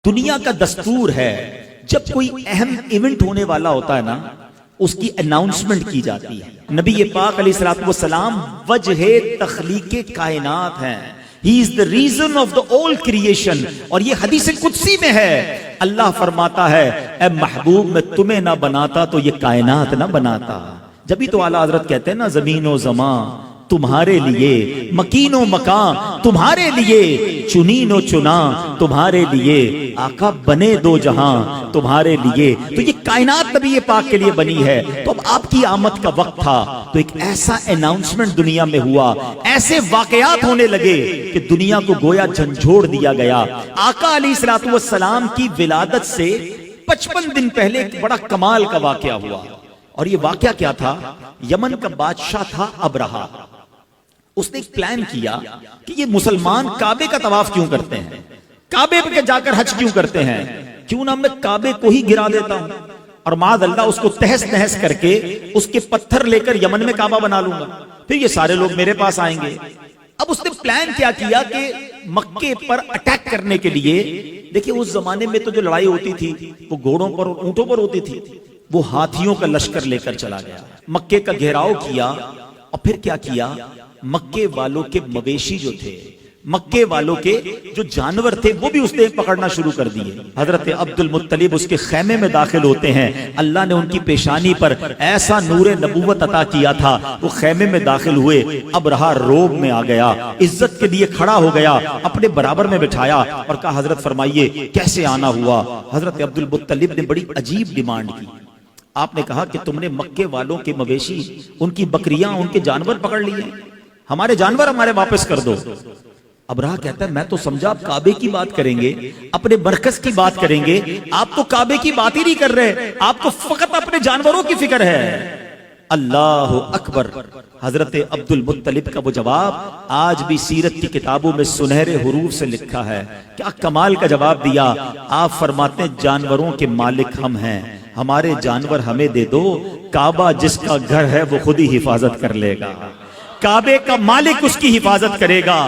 دنیا کا دستور ہے جب کوئی اہم ایونٹ ہونے والا ہوتا ہے نا اس کی اناؤنسمنٹ کی جاتی ہے. نبی پاک علیہ الصلوۃ والسلام وجہ تخلیق کائنات ہیں. He is the reason of the all creation. اور یہ حدیث قدسی میں ہے. اللہ فرماتا ہے اے محبوب میں تمہیں نہ بناتا تو یہ کائنات نہ بناتا. جبھی تو اعلیٰ حضرت کہتے ہیں نا زمین و زمان تمہارے لیے، مکین و مکان تمہارے لیے، چنین و چنا تمہارے لیے، آقا بنے دو جہاں تمہارے لیے. تو یہ کائنات نبی پاک کے لیے بنی ہے. تو اب آپ کی آمد کا وقت تھا تو ایک ایسا اناؤنسمنٹ دنیا میں ہوا، ایسے واقعات ہونے لگے کہ دنیا کو گویا جھنجھوڑ دیا گیا. آقا علیہ الصلوۃ والسلام کی ولادت سے 55 دن پہلے ایک بڑا کمال کا واقعہ ہوا. اور یہ واقعہ کیا تھا؟ یمن کا بادشاہ تھا ابرہہ. اس نے ایک پلان کیا کہ یہ مسلمان کعبے کا طواف کیوں کرتے ہیں، کعبے پہ جا کر حج کیوں کرتے ہیں، کیوں نہ میں کعبے کو ہی گرا دیتا ہوں اور معاذ اللہ اس کو تہس نہس کر کے اس کے پتھر لے کر یمن میں کعبہ بنا لوں گا، پھر یہ سارے لوگ میرے پاس آئیں گے. اب اس نے پلان کیا کہ مکے پر اٹیک کرنے کے لیے، دیکھیں اس زمانے میں تو جو لڑائی ہوتی تھی وہ گھوڑوں پر اور اونٹوں پر ہوتی تھی، وہ ہاتھیوں کا لشکر لے کر چلا گیا، مکے کا گھیراؤ کیا. اور پھر کیا کیا، مکے والوں کے مویشی جو تھے، مکے والوں کے جو جانور تھے وہ بھی اس نے پکڑنا شروع کر دیے. حضرت عبد المطلب اس کے خیمے میں داخل ہوتے ہیں. اللہ نے ان کی پیشانی پر ایسا نور نبوت عطا کیا تھا، وہ خیمے میں داخل ہوئے. ابرہہ روب میں آ گیا، عزت کے لیے کھڑا ہو گیا، اپنے برابر میں بٹھایا اور کہا حضرت فرمائیے کیسے آنا ہوا. حضرت عبد المطلب نے بڑی عجیب ڈیمانڈ کی. آپ نے کہا کہ تم نے مکے والوں کے مویشی، ان کی بکریاں، ان کے جانور پکڑ لیے، ہمارے جانور ہمارے واپس کر دو. ابرہہ کہتا ہے میں تو سمجھا آپ کعبے کی بات کریں گے، اپنے مرکز کی بات کریں گے، آپ تو کعبے کی بات ہی نہیں کر رہے، آپ کو فقط اپنے جانوروں کی فکر ہے. اللہ اکبر. حضرت عبد المطلب کا وہ جواب آج بھی سیرت کی کتابوں میں سنہرے حروف سے لکھا ہے. کیا کمال کا جواب دیا. آپ فرماتے ہیں جانوروں کے مالک ہم ہیں، ہمارے جانور ہمیں دے دو، کعبہ جس کا گھر ہے وہ خود ہی حفاظت کر لے گا، کعبے کا مالک اس کی حفاظت کرے گا.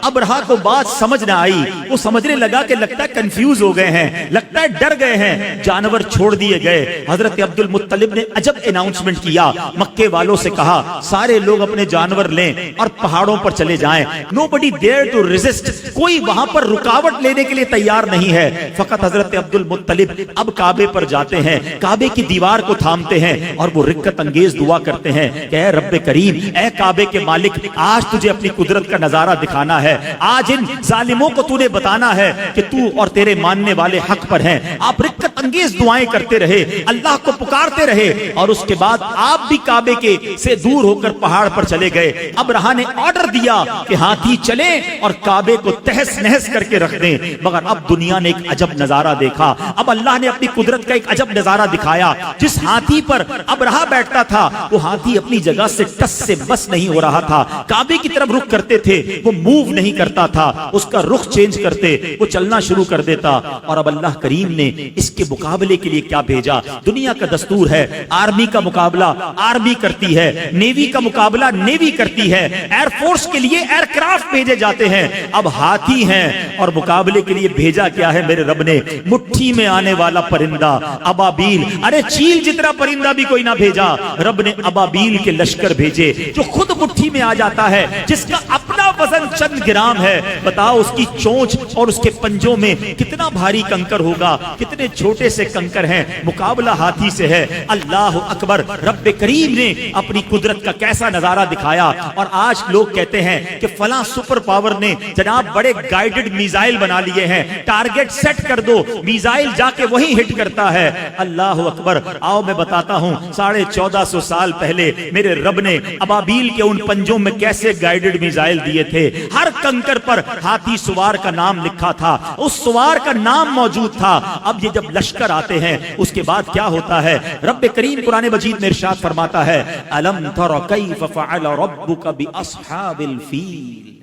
ابرہہ کو بات سمجھ نہ آئی، وہ سمجھنے لگا کہ لگتا ہے کنفیوز ہو گئے ہیں، لگتا ہے ڈر گئے ہیں، جانور چھوڑ دیے گئے. حضرت عبد المطلب نے عجب اناؤنسمنٹ کیا، مکے والوں سے کہا سارے لوگ اپنے جانور لیں اور پہاڑوں پر چلے جائیں. nobody dare to resist. کوئی وہاں پر رکاوٹ لینے کے لیے تیار نہیں ہے. فقط حضرت عبد المطلب اب کعبے پر جاتے ہیں، کعبے کی دیوار کو تھامتے ہیں اور وہ رکت انگیز دعا کرتے ہیں کہ اے رب کریم، اے کعبے کے مالک، آج تجھے اپنی قدرت کا نظارہ دکھانا ہے، آج ان ظالموں کو تو نے بتانا ہے کہ تو اور تیرے ماننے والے حق پر ہیں. آپ رکت انگیز دعائیں کرتے رہے، اللہ کو پکارتے رہے اور اس کے بعد آپ بھی کعبے کے سے دور ہو کر پہاڑ پر چلے گئے. ابرہہ نے آرڈر دیا کہ ہاتھی چلیں اور کعبے کو تہس نہس کر کے رکھ دیں. مگر اب دنیا نے ایک عجب نظارہ دیکھا. اب اللہ نے اپنی قدرت کا ایک عجب نظارہ دکھایا. جس ہاتھی پر ابرہہ بیٹھتا تھا وہ ہاتھی اپنی جگہ سے ٹس سے بس نہیں ہو رہا تھا. کعبے کی طرف رخ کرتے تھے وہ موو نہیں کرتا تھا، اس کا رخ چینج کرتے وہ چلنا شروع کر دیتا. اور اب اللہ کریم نے اس کے مقابلے کے لیے کیا بھیجا. دنیا کا دستور ہے آرمی کا مقابلہ آرمی کرتی ہے، نیوی کا مقابلہ نیوی کرتی ہے، ایئر فورس کے لیے ایئر کرافٹ بھیجے جاتے ہیں. اب ہاتھی ہیں اور مقابلے کے لیے بھیجا کیا ہے میرے رب نے؟ مٹھی میں آنے والا پرندہ ابابیل. ارے چیل جتنا پرندہ بھی کوئی نہ بھیجا، رب نے ابابیل کے لشکر بھیجے جو خود مٹھی میں آ جاتا ہے، جس کا اپنا وزن چند گرام ہے. بتاؤ اس کی چونچ اور اس کے پنجوں میں کتنا بھاری کنکر ہوگا، کتنے چھوٹے سے کنکر ہیں. مقابلہ ہاتھی سے ہے. اللہ اکبر. رب کریم نے اپنی قدرت کا کیسا نظارہ دکھایا. اور آج لوگ کہتے ہیں کہ فلاں سپر پاور نے جناب بڑے گائیڈڈ میزائل بنا لیے ہیں، ٹارگٹ سیٹ کر دو، میزائل جا کے وہی ہٹ کرتا ہے. اللہ اکبر. آؤ میں بتاتا ہوں 1450 سال پہلے میرے رب نے ابابیل کے ان پنجوں میں کیسے گائیڈڈ میزائل دیے تھے. ہر کنکر پر ہاتھی سوار کا نام لکھا تھا، اس سوار کا نام موجود تھا. اب یہ جب لشکر آتے ہیں اس کے بعد کیا ہوتا ہے؟ رب کریم قرآن مجید میں ارشاد فرماتا ہے الم تر کیف فعل ربک باصحاب الفیل.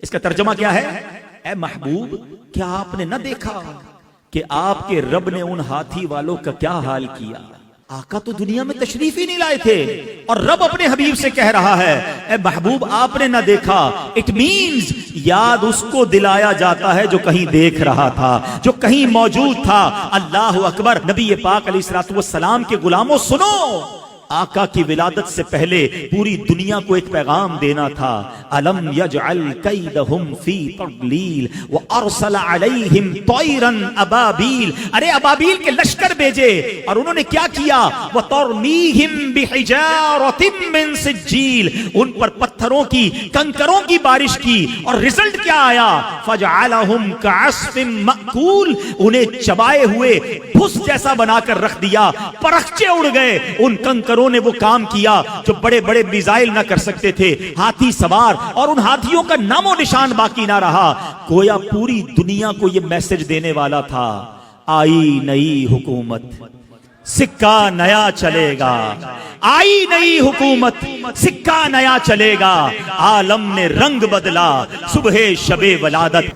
اس کا ترجمہ کیا ہے؟ اے محبوب کیا آپ نے نہ دیکھا کہ آپ کے رب نے ان ہاتھی والوں کا کیا حال کیا؟ آقا تو دنیا میں تشریف ہی نہیں لائے تھے اور رب اپنے حبیب سے کہہ رہا ہے اے محبوب آپ نے نہ دیکھا. اٹ مینز یاد اس کو دلایا جاتا ہے جو کہیں دیکھ رہا تھا، جو کہیں موجود تھا۔ اللہ اکبر۔ نبی پاک علیہ الصلوۃ والسلام کے غلاموں سنو، آقا کی ولادت سے پہلے پوری دنیا کو ایک پیغام دینا تھا۔ الم یجعل کیدہم فی تضلیل وارسل علیہم طیرا ابابیل، ارے ابابیل کے لشکر بھیجے اور انہوں نے کیا کیا؟ وترمیہم بحجارۃ من سجیل، ان پر پتھروں کی، کنکروں کی بارش کی، اور رزلٹ کیا آیا؟ فجعلہم کعصف مأکول، انہیں چبائے ہوئے بھس جیسا بنا کر رکھ دیا، پرخچے اڑ گئے۔ ان کنکروں نے وہ کام کیا جو بڑے بڑے میزائل نہ کر سکتے تھے، ہاتھی سوار، اور ان ہاتھیوں کا نام و نشان باقی نہ رہا۔ گویا پوری دنیا کو یہ میسج دینے والا تھا، آئی نئی حکومت، سکہ نیا چلے گا، آئی نئی حکومت، سکہ نیا چلے گا۔ عالم نے رنگ بدلا صبح شب ولادت۔